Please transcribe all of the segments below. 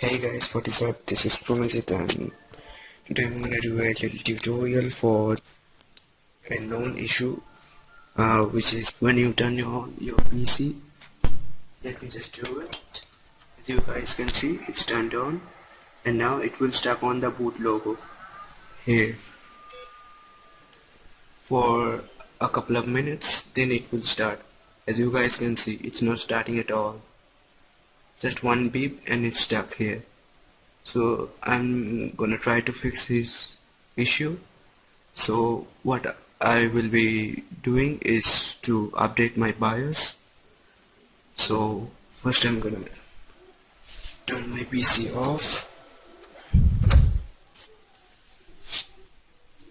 Hey guys, what is up? This is Pranajit and today I'm gonna do a little tutorial for a known issue which is when you turn on your PC. Let me just do it. As you guys can see, it's turned on and now it will stuck on the boot logo here for a couple of minutes, then it will start. As you guys can see, it's not starting at all. Just one beep and it's stuck here. So I'm gonna try to fix this issue. So what I will be doing is to update my BIOS. So first I'm gonna turn my PC off,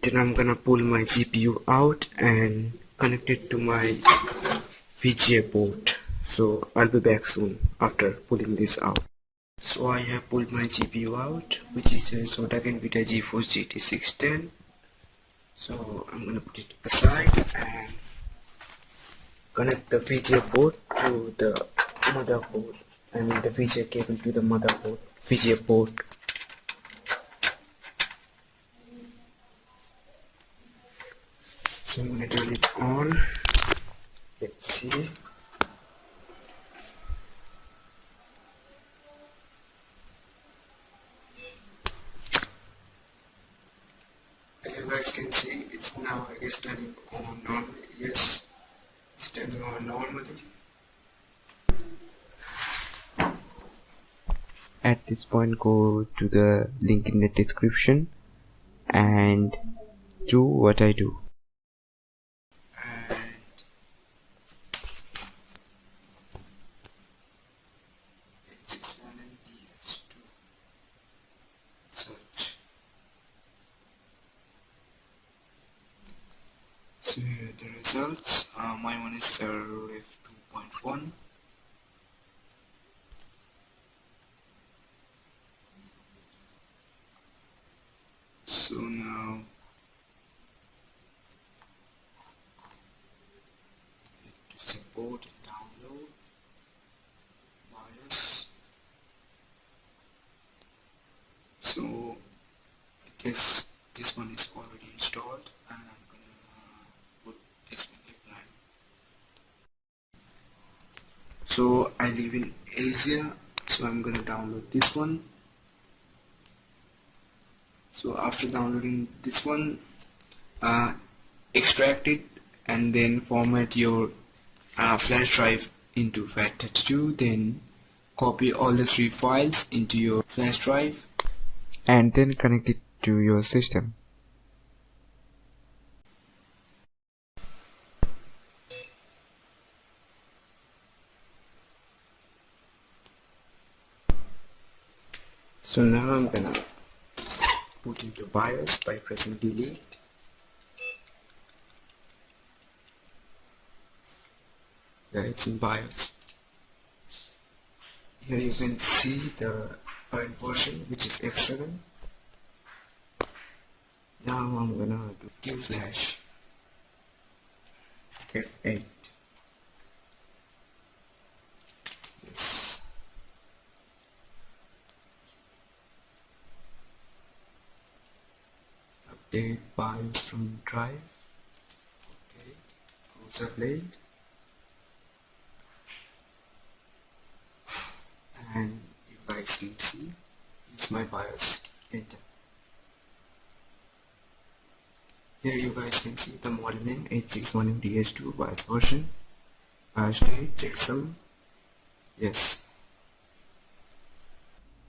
then I'm gonna pull my GPU out and connect it to my VGA port. So I'll be back soon after pulling this out. So I have pulled my GPU out, which is a Zotac NVIDIA GeForce GT 610. So I'm gonna put it aside and connect the VGA port to the motherboard. I mean the VGA cable to the motherboard, VGA port. So I'm gonna turn it on. Let's see. As you guys can see, it's now I guess turning on normally. Yes, it's turning on normally. At this point, go to the link in the description and do what I do. And it's 61MDS2 search. So here are the results. My one is Serif 2.1. So now to support and download BIOS. So I guess this one is already installed and I'm gonna put this one F9. So I live in Asia, so I'm gonna download this one. So after downloading this one, extract it and then format your flash drive into FAT32, then copy all the 3 files into your flash drive and then connect it to your system. So now I'm gonna boot into BIOS by pressing delete. Yeah, it's in BIOS. Here you can see the current version, which is F7. Now I'm gonna do QFlash F8. Yes. Update BIOS from drive. Okay. Close the blade. And you guys can see it's my BIOS. Enter. Here you guys can see the model name 861MDS2 BIOS version. BIOS date, checksum. Yes.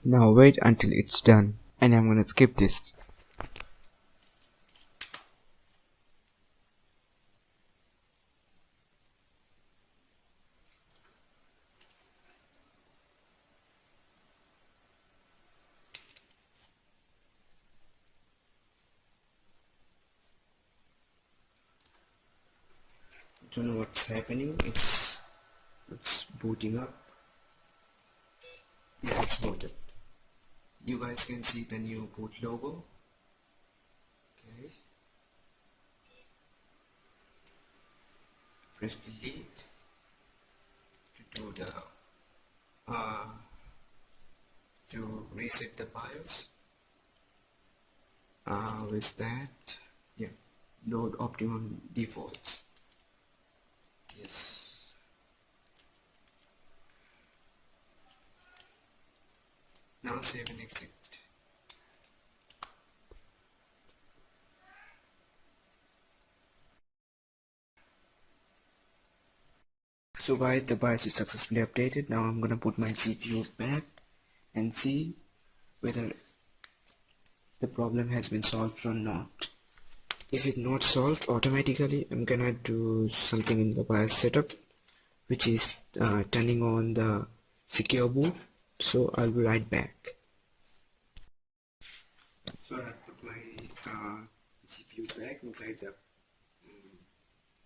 Now wait until it's done, and I'm gonna skip this. Don't know what's happening. It's booting up. Yeah, it's booted. You guys can see the new boot logo. Okay. Press delete to do the to reset the BIOS. With that, yeah, load optimum defaults. Yes. Now save and exit. So guys, the BIOS is successfully updated. Now I'm gonna put my GPU back and see whether the problem has been solved or not. If it's not solved automatically, I'm gonna do something in the BIOS setup, which is turning on the secure boot. So I'll be right back. So I put my GPU back inside the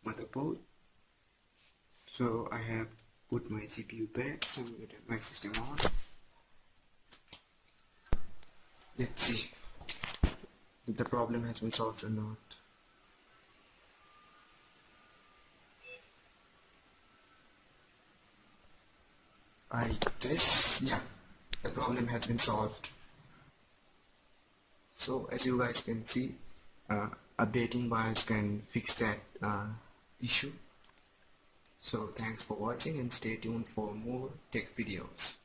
motherboard. So I have put my GPU back, so I'm gonna turn my system on. Let's see if the problem has been solved or not. I guess, yeah, the problem has been solved. So as you guys can see, updating BIOS can fix that issue. So thanks for watching and stay tuned for more tech videos.